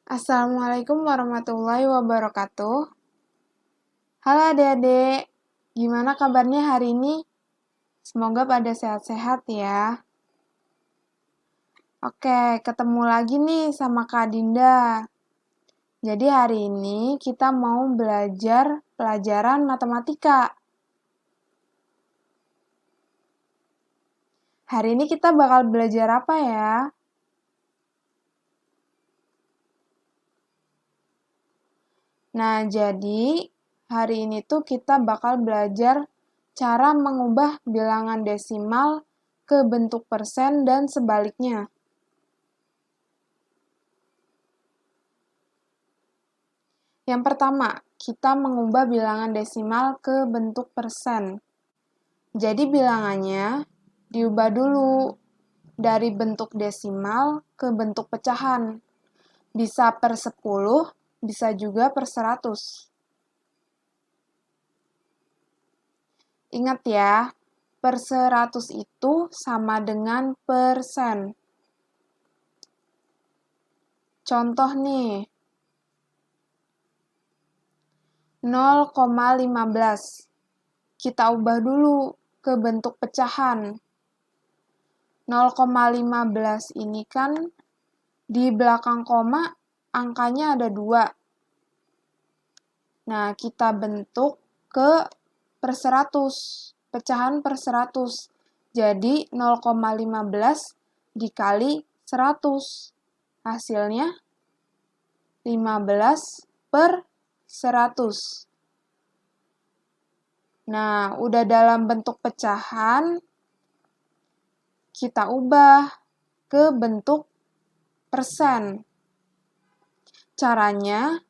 Assalamualaikum warahmatullahi wabarakatuh. Halo adik-adik, gimana kabarnya hari ini? Semoga pada sehat-sehat ya. Oke, ketemu lagi nih sama Kak Dinda. Jadi hari ini kita mau belajar pelajaran matematika. Hari ini kita bakal belajar apa ya? Nah, jadi hari ini tuh kita bakal belajar cara mengubah bilangan desimal ke bentuk persen dan sebaliknya. Yang pertama, kita mengubah bilangan desimal ke bentuk persen. Jadi bilangannya diubah dulu dari bentuk desimal ke bentuk pecahan. Bisa per 10, bisa juga per 100. Ingat ya, per 100 itu sama dengan persen. Contoh nih, 0,15. Kita ubah dulu ke bentuk pecahan. 0,15 ini kan di belakang koma angkanya ada 2. Nah, kita bentuk ke per 100, pecahan per 100. Jadi 0,15 dikali 100. Hasilnya 15 per 100. Nah, udah dalam bentuk pecahan, kita ubah ke bentuk persen. Caranya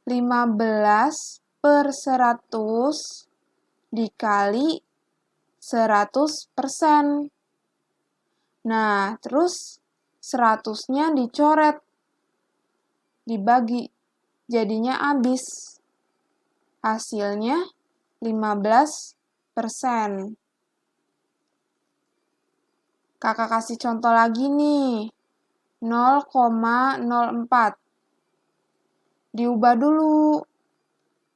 15 per 100 dikali 100%. Nah, terus 100-nya dicoret, dibagi, jadinya habis. Hasilnya 15%. Kakak kasih contoh lagi nih, 0,04. Diubah dulu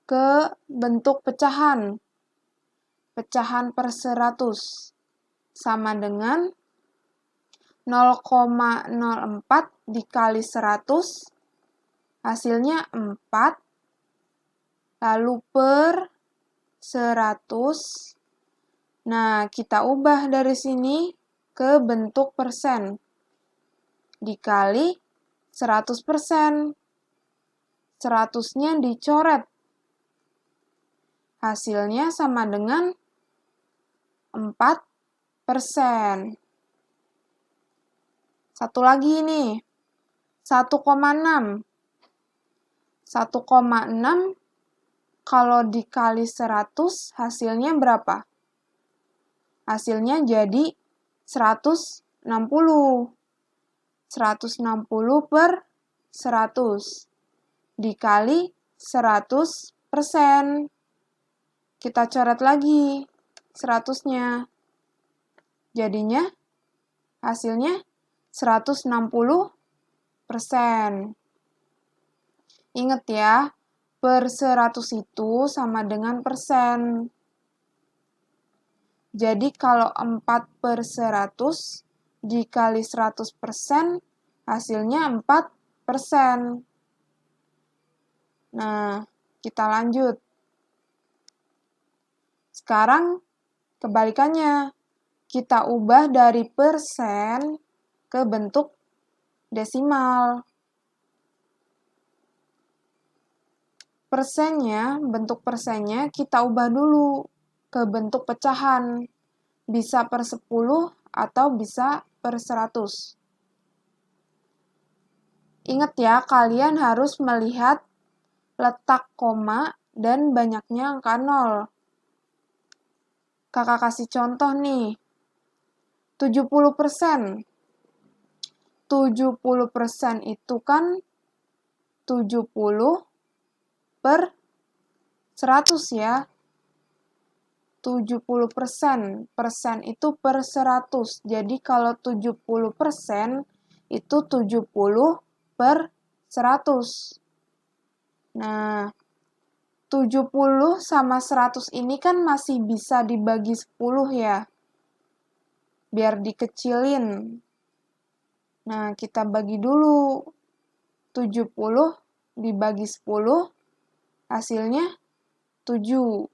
ke bentuk pecahan. Pecahan per 100 sama dengan 0,04 dikali 100, hasilnya 4, lalu per 100. Nah, kita ubah dari sini ke bentuk persen. Dikali 100%. 100-nya dicoret. Hasilnya sama dengan 4%. Satu lagi nih, 1,6. 1,6 kalau dikali 100 hasilnya berapa? Hasilnya jadi 160. 160 per 100 dikali 100%. Kita coret lagi 100-nya. Jadinya hasilnya 160%. Ingat ya, per 100 itu sama dengan persen. Jadi kalau 4 per 100 dikali 100%, hasilnya 4%. Nah, kita lanjut. Sekarang kebalikannya. Kita ubah dari persen ke bentuk desimal. Bentuk persennya kita ubah dulu ke bentuk pecahan. Bisa per 10 atau bisa per 100. Ingat ya, kalian harus melihat letak koma dan banyaknya angka 0. Kakak kasih contoh nih. 70%. 70% itu kan 70 per 100 ya. 70%. Persen itu per 100. Jadi kalau 70% itu 70 per 100. Nah, 70 sama 100 ini kan masih bisa dibagi 10 ya. Biar dikecilin. Nah, kita bagi dulu. 70 dibagi 10, hasilnya 7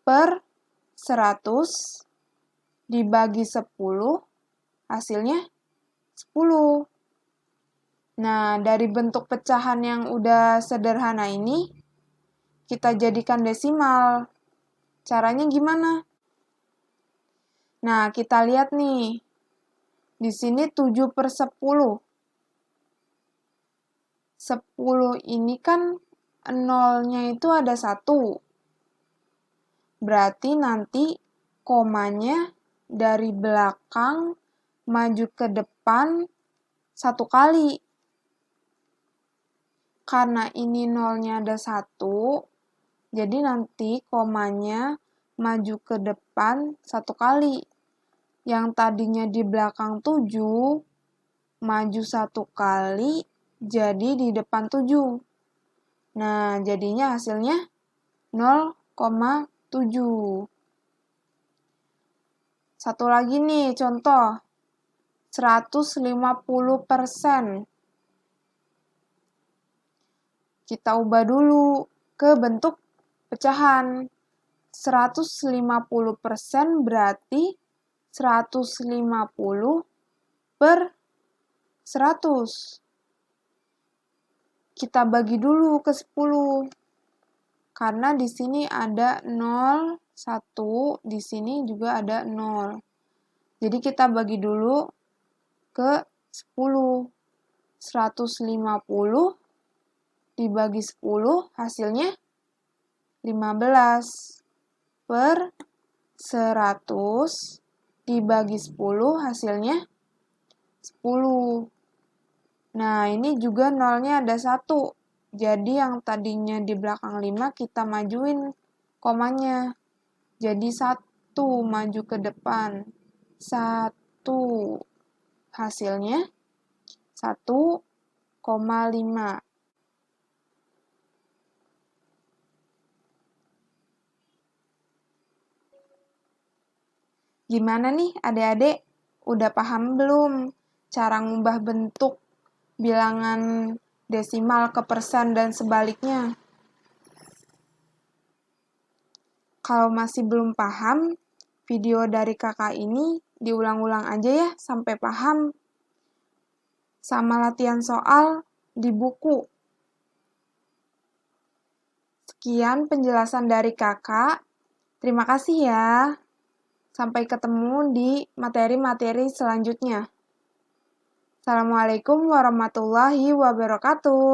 per 100 dibagi 10, hasilnya 10. Nah, dari bentuk pecahan yang udah sederhana ini, kita jadikan desimal. Caranya gimana? Nah, kita lihat nih. Di sini 7 per 10. 10 ini kan nolnya itu ada 1. Berarti nanti komanya dari belakang maju ke depan 1 kali. Karena ini nolnya ada 1, jadi nanti komanya maju ke depan 1 kali. Yang tadinya di belakang 7, maju 1 kali, jadi di depan 7. Nah, jadinya hasilnya 0,7. Satu lagi nih, contoh. 150%. Kita ubah dulu ke bentuk pecahan. 150% berarti 150 per 100. Kita bagi dulu ke 10. Karena di sini ada 0, 1, di sini juga ada 0. Jadi kita bagi dulu ke 10. 150 dibagi 10, hasilnya 15 per 100 dibagi 10, hasilnya 10. Nah, ini juga nolnya ada 1. Jadi yang tadinya di belakang 5 kita majuin komanya. Jadi 1 maju ke depan. 1. Hasilnya 1,5. Gimana nih adik-adik? Udah paham belum cara ngubah bentuk bilangan desimal ke persen dan sebaliknya? Kalau masih belum paham, video dari kakak ini diulang-ulang aja ya sampai paham. Sama latihan soal di buku. Sekian penjelasan dari kakak. Terima kasih ya. Sampai ketemu di materi-materi selanjutnya. Assalamualaikum warahmatullahi wabarakatuh.